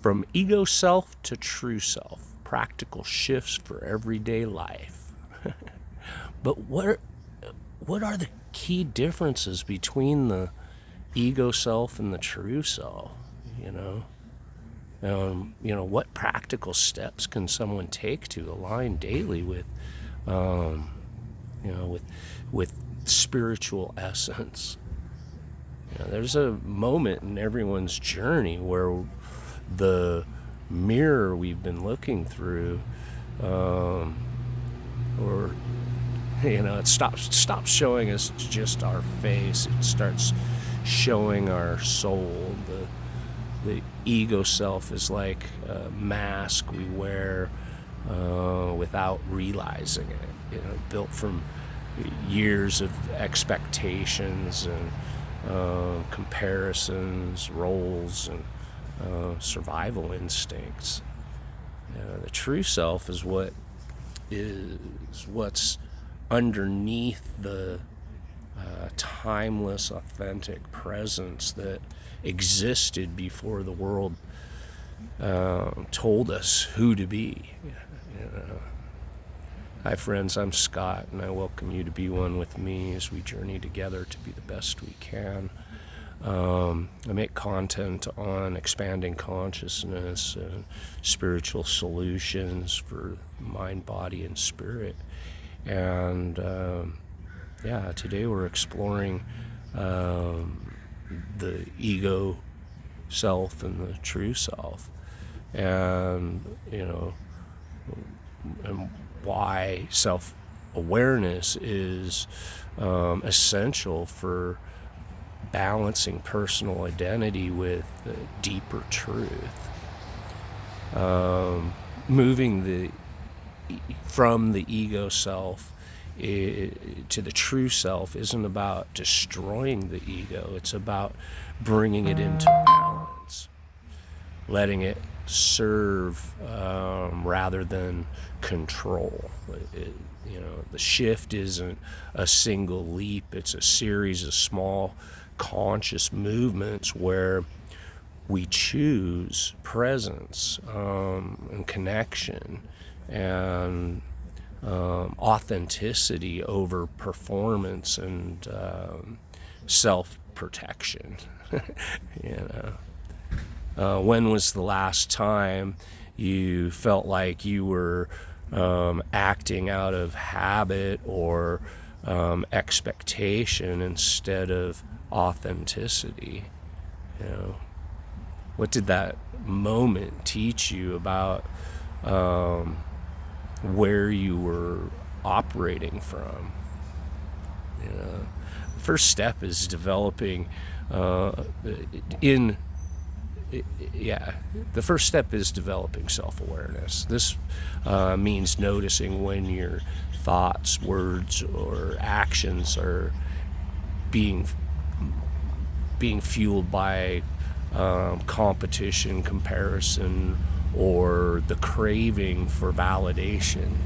From ego self to true self, practical shifts for everyday life. But what are the key differences between the ego self and the true self? What practical steps can someone take to align daily with, with spiritual essence? There's a moment in everyone's journey where the mirror we've been looking through, it stops showing us just our face. It starts showing our soul. The ego self is like a mask we wear without realizing it. Built from years of expectations and comparisons, roles, and survival instincts. The true self is what's underneath the timeless, authentic presence that existed before the world told us who to be. Hi friends, I'm Scott, and I welcome you to be one with me as we journey together to be the best we can. I make content on expanding consciousness and spiritual solutions for mind, body, and spirit. And today we're exploring the ego self and the true self, and why self-awareness is essential for balancing personal identity with deeper truth. Moving from the ego self to the true self isn't about destroying the ego. It's about bringing it into balance, letting it serve rather than control. The shift isn't a single leap. It's a series of small conscious movements where we choose presence and connection and authenticity over performance and self-protection. When was the last time you felt like you were acting out of habit or expectation instead of authenticity? What did that moment teach you about where you were operating from? The first step is developing the first step is developing self-awareness. This means noticing when your thoughts, words, or actions are being fueled by competition, comparison, or the craving for validation.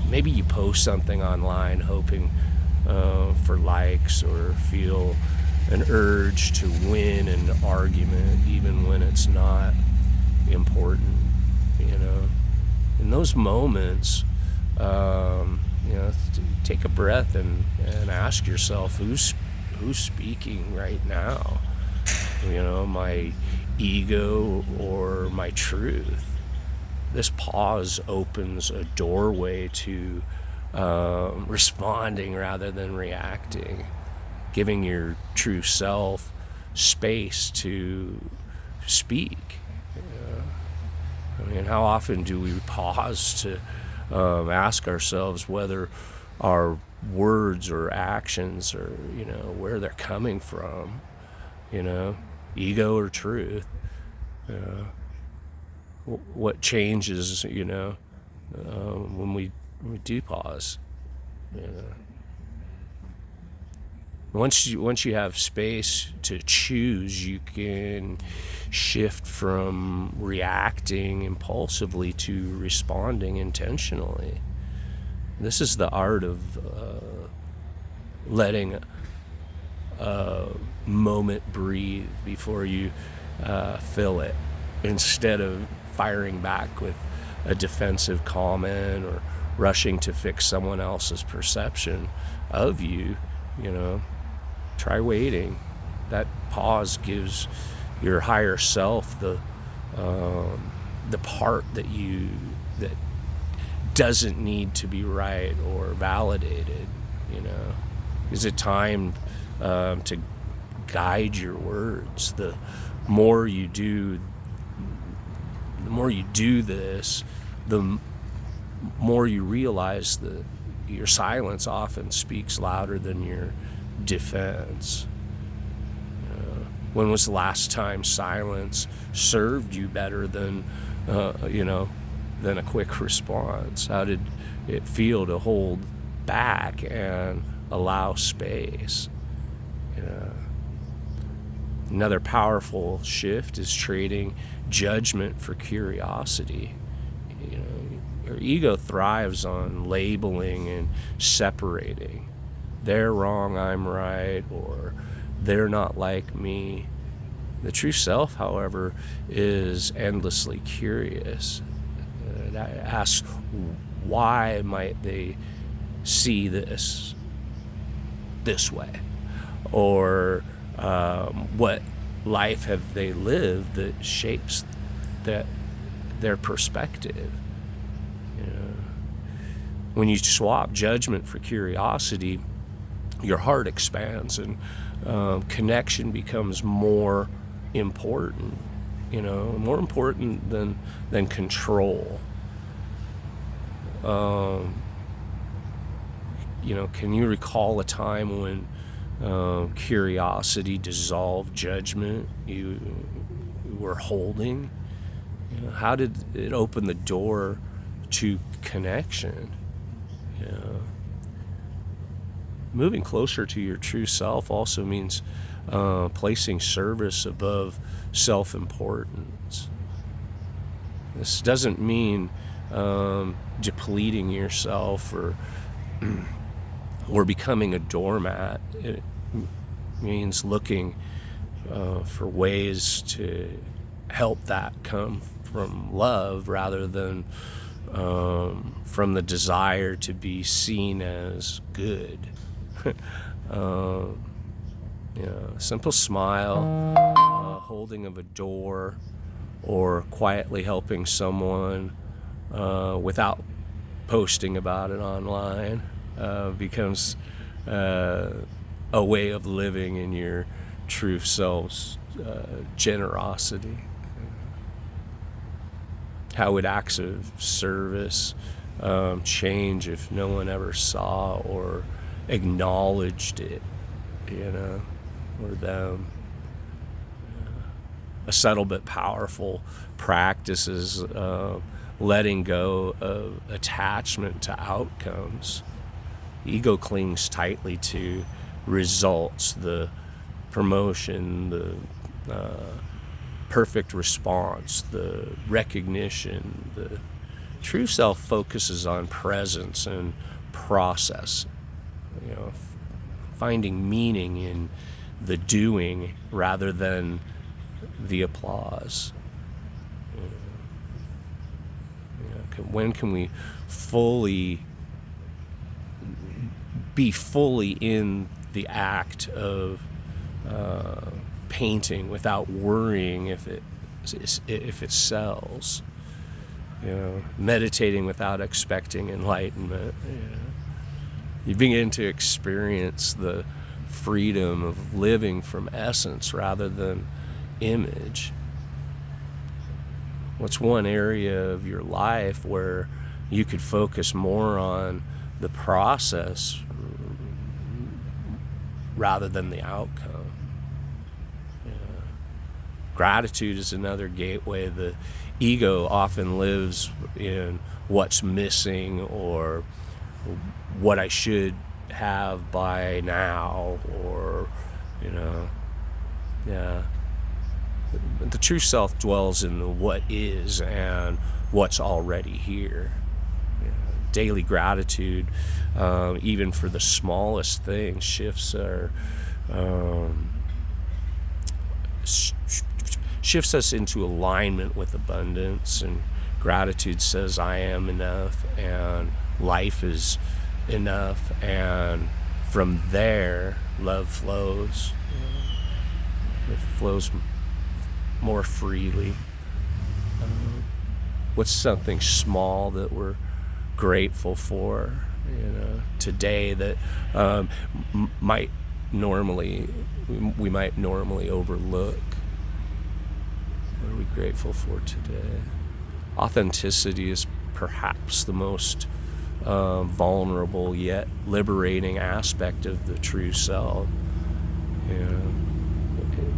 Maybe you post something online hoping for likes, or feel an urge to win an argument even when it's not important. In those moments, take a breath and ask yourself, who's speaking right now? My ego or my truth? This pause opens a doorway to responding rather than reacting, giving your true self space to speak. How often do we pause to ask ourselves whether our words or actions are, where they're coming from, ego or truth? What changes, when we do pause? Once you have space to choose, you can shift from reacting impulsively to responding intentionally. This is the art of letting moment breathe before you fill it, instead of firing back with a defensive comment or rushing to fix someone else's perception of you. Try waiting. That pause gives your higher self the part that doesn't need to be right or validated. Is it time to guide your words? The more you do this, the more you realize that your silence often speaks louder than your defense. When was the last time silence served you better than a quick response? How did it feel to hold back and allow space? Another powerful shift is trading judgment for curiosity. Your ego thrives on labeling and separating. They're wrong, I'm right, or they're not like me. The true self, however, is endlessly curious. It asks, why might they see this way? Or what life have they lived that shapes their perspective? When you swap judgment for curiosity, your heart expands and connection becomes more important, more important than control. Can you recall a time when curiosity dissolved judgment you were holding? How did it open the door to connection? Moving closer to your true self also means placing service above self-importance. This doesn't mean depleting yourself or becoming a doormat. It means looking for ways to help that come from love rather than from the desire to be seen as good. Simple smile, holding of a door, or quietly helping someone without posting about it online becomes a way of living in your true self's generosity. How would acts of service change if no one ever saw or acknowledged it, or them? A subtle but powerful practice is letting go of attachment to outcomes. Ego clings tightly to results, the promotion, the perfect response, the recognition. The true self focuses on presence and process, finding meaning in the doing rather than the applause. When can we be fully in the act of painting without worrying if it sells? Meditating without expecting enlightenment. You begin to experience the freedom of living from essence rather than image. What's one area of your life where you could focus more on the process rather than the outcome? Gratitude is another gateway. The ego often lives in what's missing or what I should have by now, or the true self dwells in the what is and what's already here. Daily gratitude, even for the smallest things, shifts our shifts us into alignment with abundance, and gratitude says I am enough and life is enough, and from there love flows. It flows more freely. What's something small that we're grateful for, today that we might normally overlook? What are we grateful for today? Authenticity is perhaps the most vulnerable yet liberating aspect of the true self.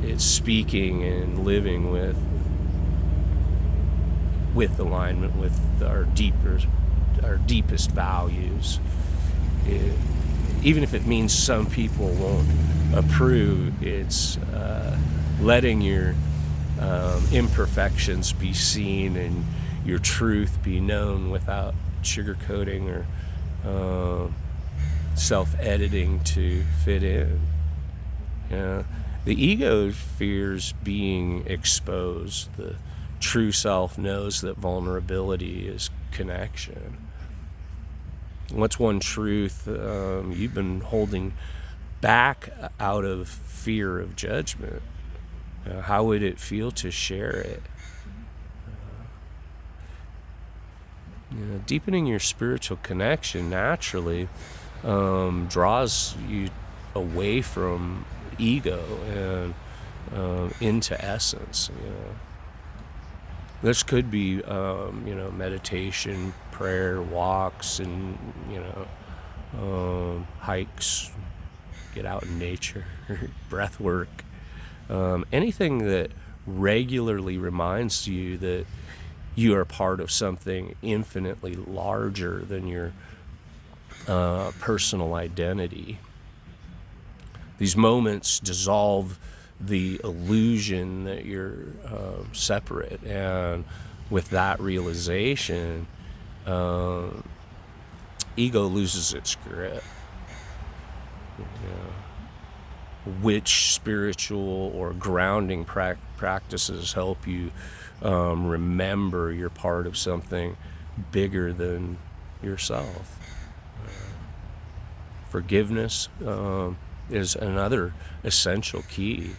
It's speaking and living with alignment with our deepest values. Even if it means some people won't approve, it's letting your imperfections be seen and your truth be known without sugarcoating or self-editing to fit in. The ego fears being exposed. The true self knows that vulnerability is connection. What's one truth you've been holding back out of fear of judgment? How would it feel to share it? Deepening your spiritual connection naturally draws you away from ego and into essence. This could be meditation, prayer, walks, and hikes, get out in nature, breathwork, anything that regularly reminds you that you are part of something infinitely larger than your personal identity. These moments dissolve the illusion that you're separate, and with that realization, ego loses its grip. Which spiritual or grounding practices help you remember you're part of something bigger than yourself? Forgiveness is another essential key.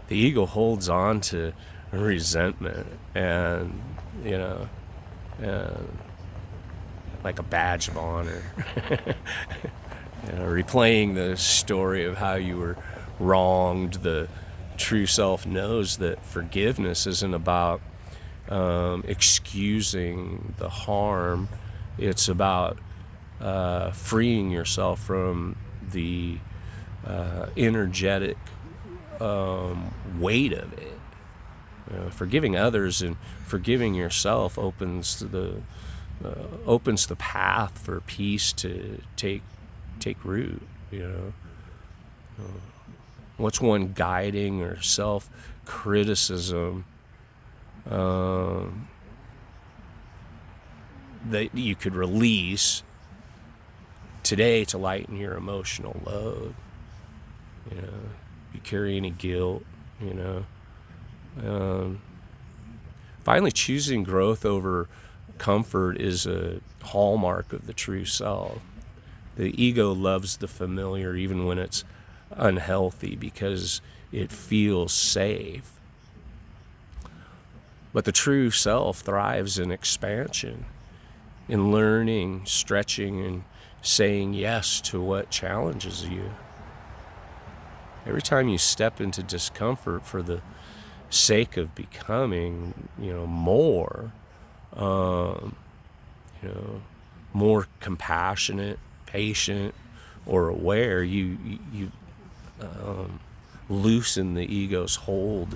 The ego holds on to resentment and like a badge of honor. Replaying the story of how you were wronged, the true self knows that forgiveness isn't about excusing the harm. It's about freeing yourself from the energetic weight of it. Forgiving others and forgiving yourself opens the path for peace to take root. What's one guiding or self-criticism that you could release today to lighten your emotional load? You carry any guilt, Finally, choosing growth over comfort is a hallmark of the true self. The ego loves the familiar even when it's unhealthy because it feels safe. But the true self thrives in expansion, in learning, stretching, and saying yes to what challenges you. Every time you step into discomfort for the sake of becoming, more, more compassionate, patient, or aware, you loosen the ego's hold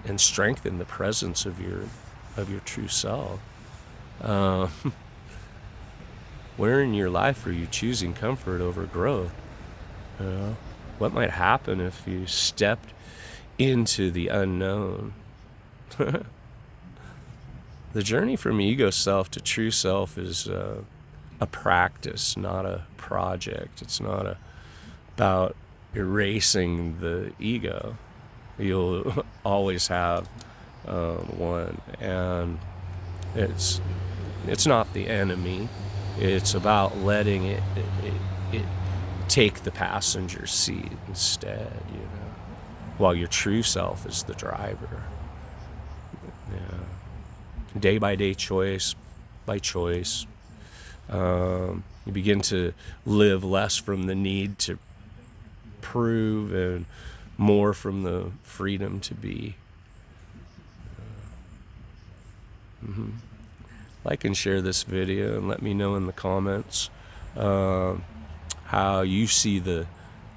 and strengthen the presence of your true self. Where in your life are you choosing comfort over growth? What might happen if you stepped into the unknown? The journey from ego self to true self is a practice, not a project. It's not about erasing the ego. You'll always have one, and it's not the enemy. It's about letting it take the passenger seat instead, you know, while your true self is the driver. Yeah. Day by day, choice by choice, you begin to live less from the need to prove and more from the freedom to be. Like and share this video, and let me know in the comments how you see the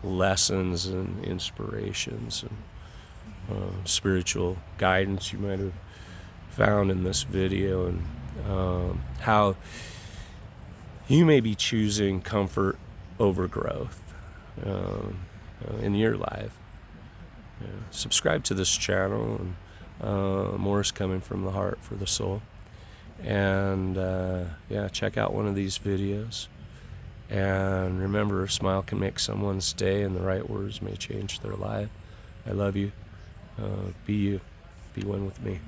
lessons and inspirations and spiritual guidance you might have found in this video, and how you may be choosing comfort over growth in your life. Subscribe to this channel, and more is coming from the heart for the soul. And yeah, check out one of these videos. And remember, a smile can make someone's day, and the right words may change their life. I love you. Be you. Be one with me.